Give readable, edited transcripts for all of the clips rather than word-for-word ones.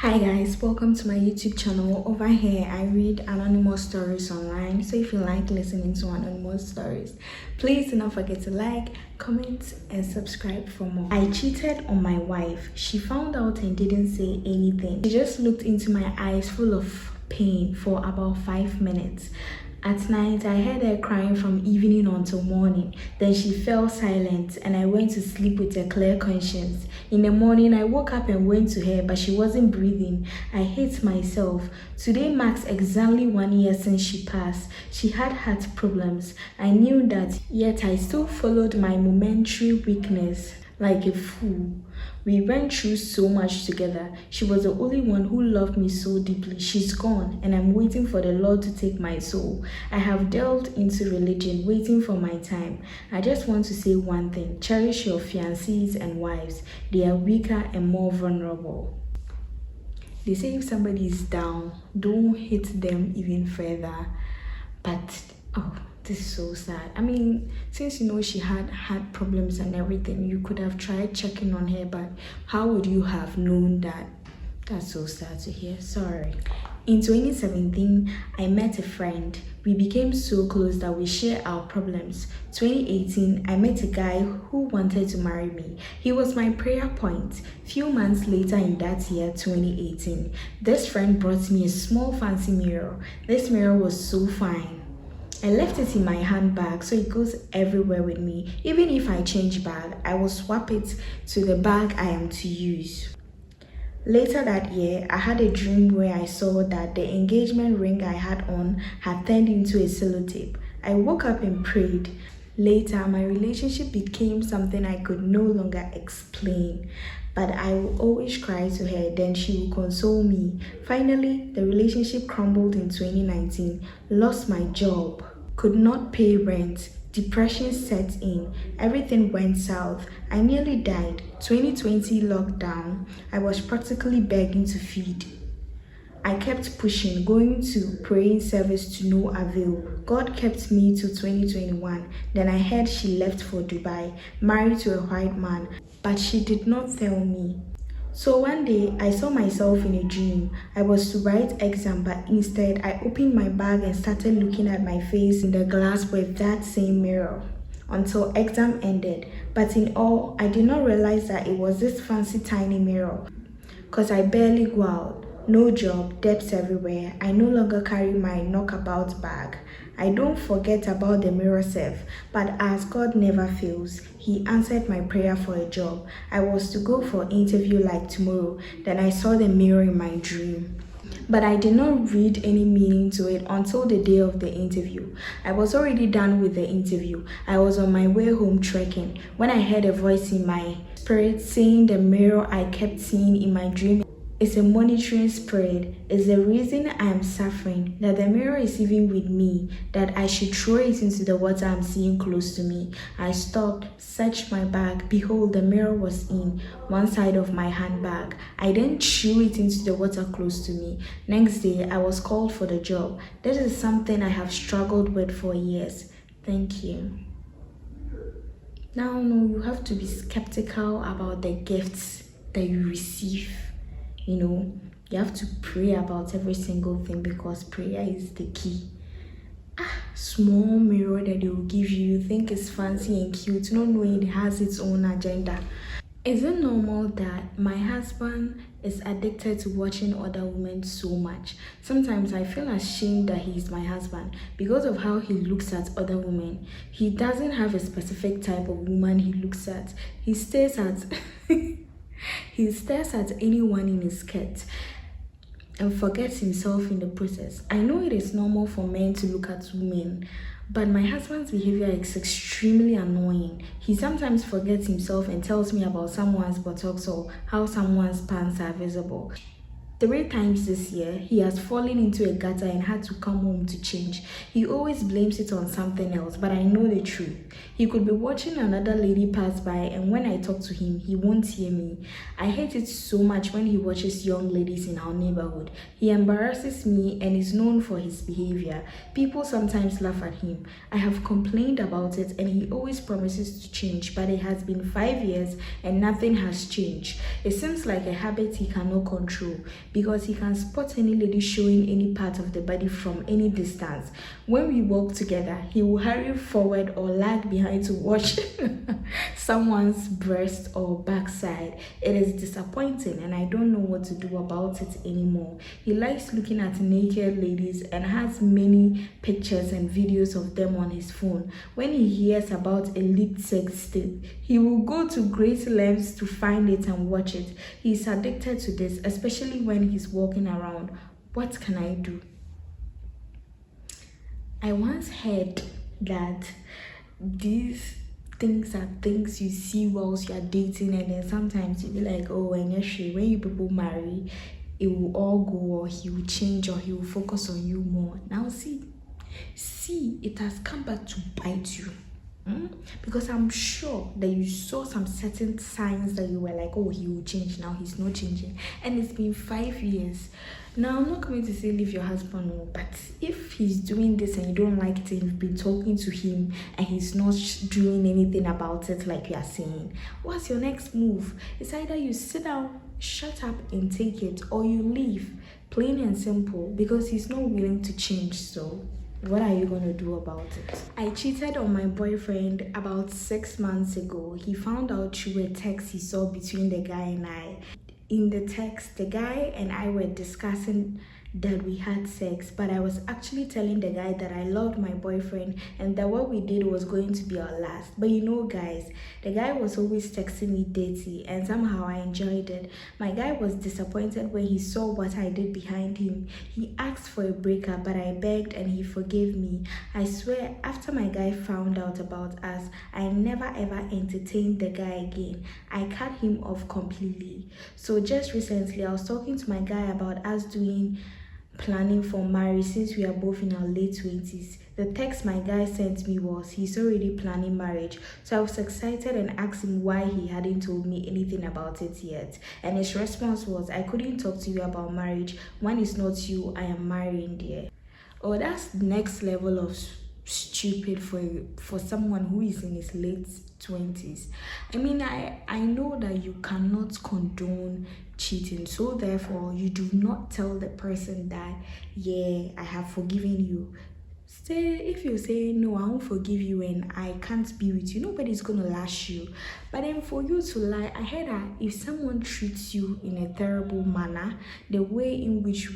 Hi guys, welcome to my YouTube channel. Over here I read anonymous stories online, so if you like listening to anonymous stories, please do not forget to like, comment and subscribe for more. I cheated on my wife. She found out and didn't say anything. She just looked into my eyes full of pain for about 5 minutes. At night, I heard her crying from evening until morning. Then she fell silent and I went to sleep with a clear conscience. In the morning, I woke up and went to her, but she wasn't breathing. I hate myself. Today marks exactly 1 year since she passed. She had heart problems. I knew that, yet I still followed my momentary weakness like a fool. We went through so much together. She was the only one who loved me so deeply. She's gone and I'm waiting for the Lord to take my soul. I have delved into religion, waiting for my time. I just want to say one thing. Cherish your fiancés and wives. They are weaker and more vulnerable. They say if somebody is down, don't hit them even further. But, this is so sad. I mean, since you know she had problems and everything, you could have tried checking on her, but how would you have known that? That's so sad to hear. Sorry. In 2017, I met a friend. We became so close that we share our problems. 2018, I met a guy who wanted to marry me. He was my prayer point. Few months later in that year, 2018, this friend brought me a small fancy mirror. This mirror was so fine. I left it in my handbag so it goes everywhere with me. Even if I change bag, I will swap it to the bag I am to use. Later that year, I had a dream where I saw that the engagement ring I had on had turned into a sellotape. I woke up and prayed. Later, my relationship became something I could no longer explain. But I will always cry to her, then she will console me. Finally, the relationship crumbled in 2019. Lost my job. Could not pay rent. Depression set in. Everything went south. I nearly died. 2020 lockdown. I was practically begging to feed. I kept pushing, going to praying service to no avail. God kept me to 2021. Then I heard she left for Dubai, married to a white man, but she did not tell me. So one day, I saw myself in a dream. I was to write exam, but instead, I opened my bag and started looking at my face in the glass with that same mirror until exam ended. But in all, I did not realize that it was this fancy tiny mirror because I barely go out. No job, debts everywhere. I no longer carry my knockabout bag. I don't forget about the mirror self, but as God never fails, He answered my prayer for a job. I was to go for an interview like tomorrow. Then I saw the mirror in my dream. But I did not read any meaning to it until the day of the interview. I was already done with the interview. I was on my way home trekking when I heard a voice in my spirit saying the mirror I kept seeing in my dream is a monitoring spirit. Is the reason I am suffering, that the mirror is even with me, that I should throw it into the water I'm seeing close to me. I stopped, searched my bag. Behold, the mirror was in one side of my handbag. I then threw it into the water close to me. Next day, I was called for the job. This is something I have struggled with for years. Thank you. Now, no, you have to be skeptical about the gifts that you receive. You have to pray about every single thing because prayer is the key. Small mirror that they will give you, you think it's fancy and cute, not knowing it has its own agenda. Is it normal that my husband is addicted to watching other women so much? Sometimes I feel ashamed that he's my husband because of how he looks at other women. He doesn't have a specific type of woman he looks at. He stares at he stares at anyone in his skirt and forgets himself in the process. I know it is normal for men to look at women, but my husband's behavior is extremely annoying. He sometimes forgets himself and tells me about someone's buttocks or how someone's pants are visible. 3 times this year, he has fallen into a gutter and had to come home to change. He always blames it on something else, but I know the truth. He could be watching another lady pass by, and when I talk to him, he won't hear me. I hate it so much when he watches young ladies in our neighborhood. He embarrasses me and is known for his behavior. People sometimes laugh at him. I have complained about it, and he always promises to change, but it has been 5 years and nothing has changed. It seems like a habit he cannot control. because he can spot any lady showing any part of the body from any distance. When we walk together, he will hurry forward or lag behind to watch someone's breast or backside. It is disappointing and I don't know what to do about it anymore. He likes looking at naked ladies and has many pictures and videos of them on his phone. When he hears about a leaked sex tape, he will go to great lengths to find it and watch it. He's addicted to this, especially when he's walking around. What can I do? I once heard that these things are things you see whilst you're dating, and then sometimes you'll be like, oh, and actually when you people marry, it will all go, or he will change, or he will focus on you more. Now see, it has come back to bite you. Because I'm sure that you saw some certain signs that you were like, oh, he will change. Now he's not changing, and it's been 5 years. Now I'm not coming to say leave your husband, no, but if he's doing this and you don't like it and you've been talking to him and he's not doing anything about it like you are saying, what's your next move? It's either you sit down, shut up and take it, or you leave, plain and simple, because he's not willing to change. So what are you going to do about it? I cheated on my boyfriend about 6 months ago. He found out through a text he saw between the guy and I. In the text, the guy and I were discussing that we had sex, but I was actually telling the guy that I loved my boyfriend and that what we did was going to be our last. But you know, guys, the guy was always texting me dirty, and somehow I enjoyed it. My guy was disappointed when he saw what I did behind him. He asked for a breakup, but I begged and he forgave me. I swear, after my guy found out about us, I never ever entertained the guy again. I cut him off completely. So just recently, I was talking to my guy about us planning for marriage since we are both in our late 20s. The text my guy sent me was he's already planning marriage. So I was excited and asked him why he hadn't told me anything about it yet. And his response was, I couldn't talk to you about marriage. When it's not you, I am marrying, dear. Oh, that's next level of stupid for someone who is in his late 20s. I mean, I know that you cannot condone cheating, so therefore you do not tell the person that, yeah, I have forgiven you. Say, if you say no, I won't forgive you and I can't be with you, nobody's gonna lash you. But then for you to lie, I heard that if someone treats you in a terrible manner, the way in which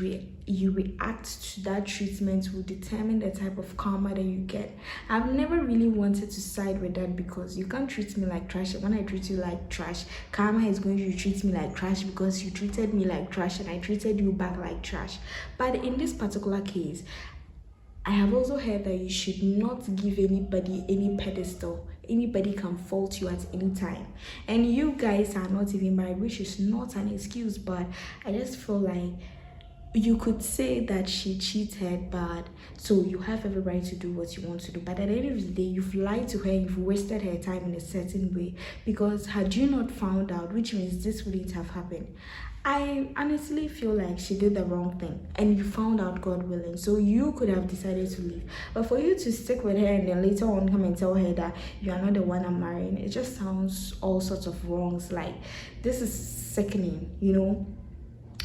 you react to that treatment will determine the type of karma that you get. I've never really wanted to side with that, because you can't treat me like trash. When I treat you like trash, karma is going to treat me like trash because you treated me like trash and I treated you back like trash. But in this particular case, I have also heard that you should not give anybody any pedestal. Anybody can fault you at any time. And you guys are not even married, which is not an excuse, but I just feel like you could say that she cheated, but so you have every right to do what you want to do. But at the end of the day, you've lied to her and you've wasted her time in a certain way, because had you not found out, which means this wouldn't have happened. I honestly feel like she did the wrong thing and you found out, God willing, so you could have decided to leave. But for you to stick with her and then later on come and tell her that you are not the one I'm marrying, it just sounds all sorts of wrongs. Like, this is sickening, you know?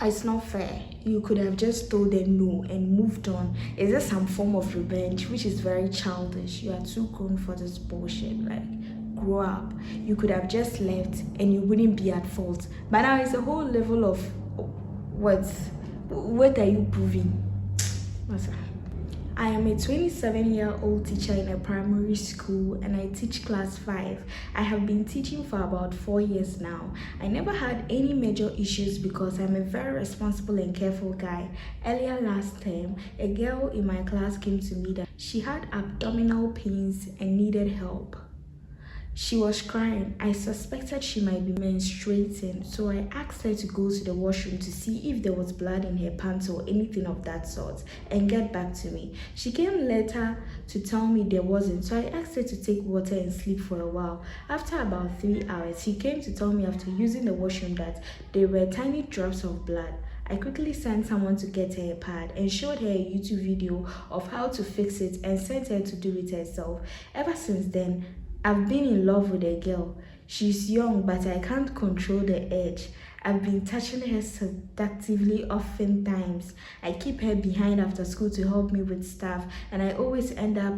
It's not fair. You could have just told them no and moved on. Is there some form of revenge, which is very childish? You are too grown for this bullshit. Like, grow up. You could have just left and you wouldn't be at fault. But now it's a whole level of what are you proving? What's that? I am a 27-year-old teacher in a primary school and I teach class 5. I have been teaching for about 4 years now. I never had any major issues because I'm a very responsible and careful guy. Earlier last term, a girl in my class came to me that she had abdominal pains and needed help. She was crying. I suspected she might be menstruating, so I asked her to go to the washroom to see if there was blood in her pants or anything of that sort and get back to me. She came later to tell me there wasn't, so I asked her to take water and sleep for a while. After about 3 hours, she came to tell me after using the washroom that there were tiny drops of blood. I quickly sent someone to get her a pad and showed her a YouTube video of how to fix it and sent her to do it herself. Ever since then, I've been in love with a girl. She's young, but I can't control the urge. I've been touching her seductively oftentimes. I keep her behind after school to help me with stuff, and I always end up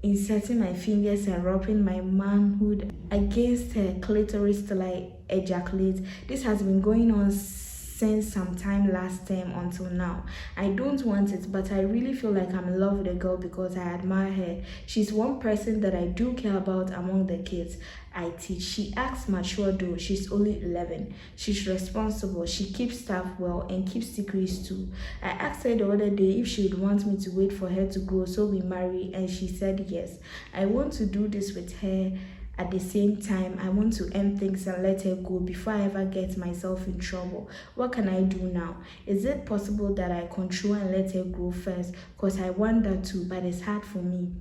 inserting my fingers and rubbing my manhood against her clitoris till I ejaculate. This has been going on since sometime last term until now. I don't want it, but I really feel like I'm in love with a girl because I admire her. She's one person that I do care about among the kids I teach. She acts mature though. She's only 11. She's responsible. She keeps stuff well and keeps secrets too. I asked her the other day if she would want me to wait for her to grow so we marry, and she said yes. I want to do this with her. At the same time, I want to end things and let her go before I ever get myself in trouble. What can I do now? Is it possible that I control and let her grow first? Because I want that too, but it's hard for me.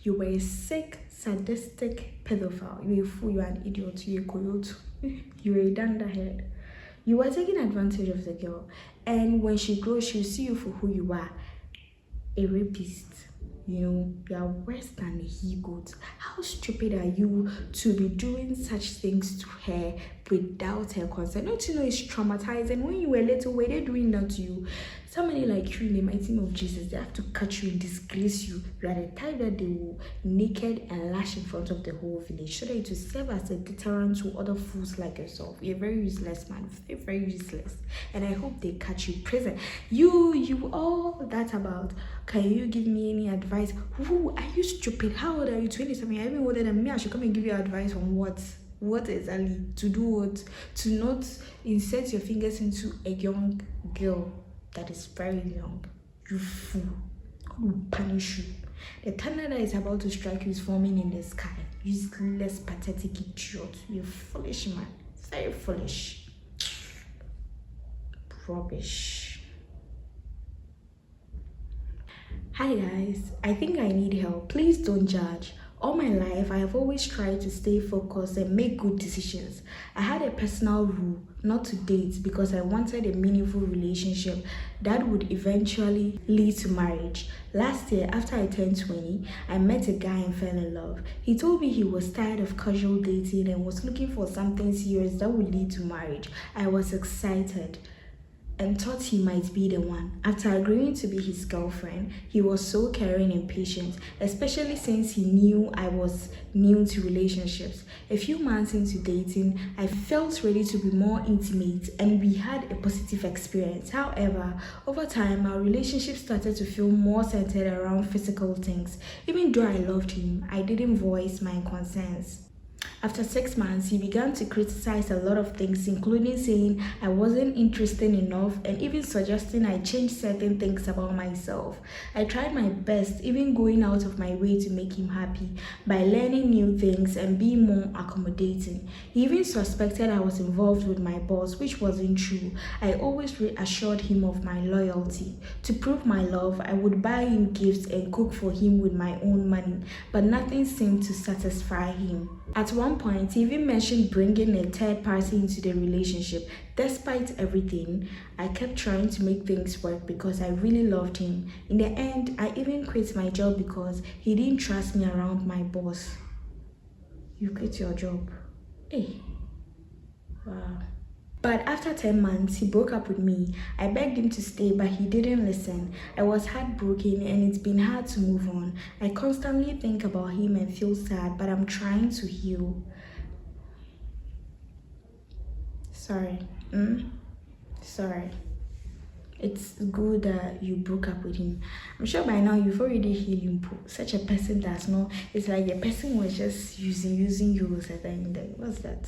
You were a sick, sadistic pedophile. You're a fool, you're an idiot, you're a coyote. You're a dunderhead. You were taking advantage of the girl. And when she grows, she'll see you for who you are. A rapist. You know, you are worse than a he-goat. How stupid are you to be doing such things to her without her consent? Don't you know it's traumatizing? When you were little, were they doing that to you? Somebody like you in the mighty name of Jesus, they have to catch you and disgrace you. You are the type that they will naked and lash in front of the whole village so that it will serve as a deterrent to other fools like yourself. You're a very useless man, very, very useless. And I hope they catch you prison. You all that about. Can you give me any advice? Who are you stupid? How old are you? 27. I'm even older than me. I should come and give you advice on what? What exactly? To do what? To not insert your fingers into a young girl that is very young. You fool. God will punish you. The thunder that is about to strike you is forming in the sky. Useless, pathetic idiot. You're foolish, man. Very foolish. Rubbish. Hi guys, I think I need help. Please don't judge. All my life, I have always tried to stay focused and make good decisions. I had a personal rule not to date because I wanted a meaningful relationship that would eventually lead to marriage. Last year, after I turned 20, I met a guy and fell in love. He told me he was tired of casual dating and was looking for something serious that would lead to marriage. I was excited and thought he might be the one. After agreeing to be his girlfriend, he was so caring and patient, especially since he knew I was new to relationships. A few months into dating, I felt ready to be more intimate and we had a positive experience. However, over time, our relationship started to feel more centered around physical things. Even though I loved him, I didn't voice my concerns. After 6 months, he began to criticize a lot of things, including saying I wasn't interested enough and even suggesting I change certain things about myself. I tried my best, even going out of my way to make him happy by learning new things and being more accommodating. He even suspected I was involved with my boss, which wasn't true. I always reassured him of my loyalty. To prove my love, I would buy him gifts and cook for him with my own money, but nothing seemed to satisfy him. At one point, he even mentioned bringing a third party into the relationship. Despite everything, I kept trying to make things work because I really loved him. In the end, I even quit my job because he didn't trust me around my boss. You quit your job? Hey, wow. But after 10 months, he broke up with me. I begged him to stay, but he didn't listen. I was heartbroken and it's been hard to move on. I constantly think about him and feel sad, but I'm trying to heal. Sorry. Sorry. It's good that you broke up with him. I'm sure by now you've already healed him. Such a person does not. It's like the person was just using you as a thing. What's that?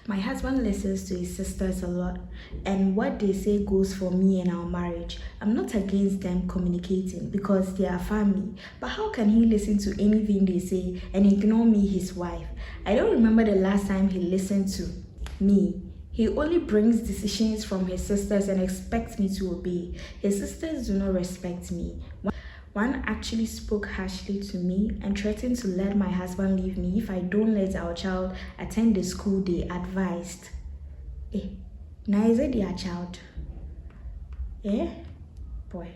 My husband listens to his sisters a lot, and what they say goes for me and our marriage. I'm not against them communicating because they are family, but how can he listen to anything they say and ignore me, his wife? I don't remember the last time he listened to me. He only brings decisions from his sisters and expects me to obey. His sisters do not respect me. One actually spoke harshly to me and threatened to let my husband leave me if I don't let our child attend the school they advised. Now is it their child? Boy.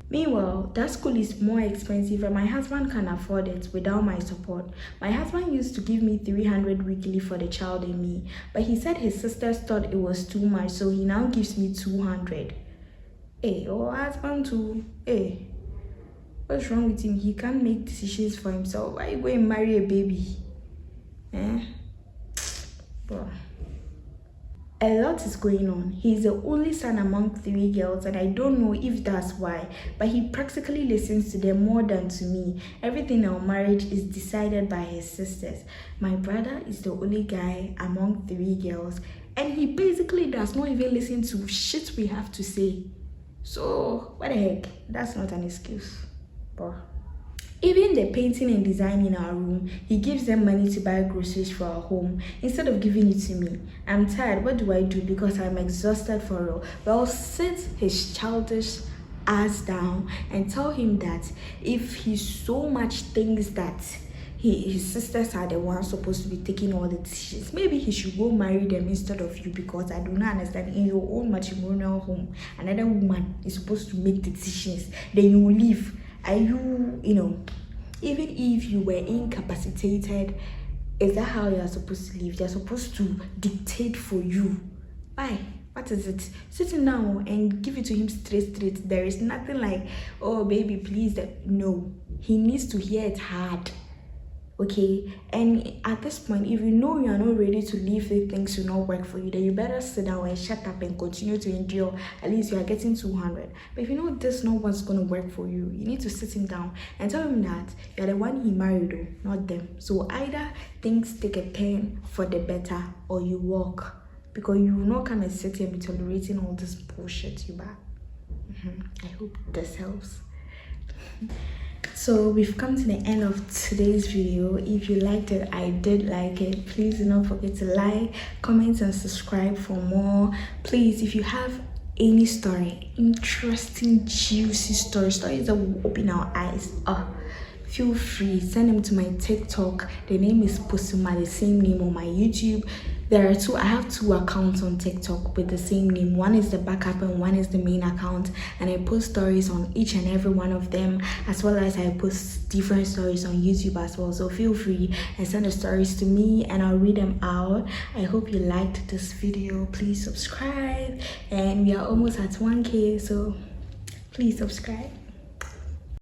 Meanwhile, that school is more expensive and my husband can afford it without my support. My husband used to give me 300 weekly for the child and me, but he said his sisters thought it was too much, so he now gives me 200. Hey, your husband too. Hey, what's wrong with him? He can't make decisions for himself. Why you going to marry a baby? Bro. A lot is going on. He's the only son among 3 girls and I don't know if that's why, but he practically listens to them more than to me. Everything in our marriage is decided by his sisters. My brother is the only guy among 3 girls and he basically does not even listen to shit we have to say. So what the heck? That's not an excuse. Bro. Even the painting and design in our room, he gives them money to buy groceries for our home instead of giving it to me. I'm tired. What do I do? Because I'm exhausted for real. Well, sit his childish ass down and tell him that if he so much thinks that his sisters are the ones supposed to be taking all the decisions, maybe he should go marry them instead of you, because I do not understand, in your own matrimonial home, another woman is supposed to make the decisions, then you will leave. Are you, even if you were incapacitated, is that how you're supposed to live? They're supposed to dictate for you. Why? What is it? Sitting down and give it to him straight. There is nothing like, oh, baby, please. No. He needs to hear it hard. Okay? And at this point, if you know you are not ready to leave the things will not work for you, then you better sit down and shut up and continue to endure. At least you are getting 200. But if you know this is not what's going to work for you, you need to sit him down and tell him that you're the one he married, though, not them. So either things take a turn for the better or you walk. Because you will not come and sit here and be tolerating all this bullshit you back. I hope this helps. So we've come to the end of today's video. If you liked it, I did like it. Please do not forget to like, comment and subscribe for more. Please, if you have any story, interesting, juicy stories that will open our eyes, feel free, send them to my TikTok. The name is Posuma, the same name on my YouTube. I have 2 accounts on TikTok with the same name. One is the backup and one is the main account, and I post stories on each and every one of them, as well as I post different stories on YouTube as well. So feel free and send the stories to me and I'll read them out. I hope you liked this video. Please subscribe, and we are almost at 1K, so please subscribe.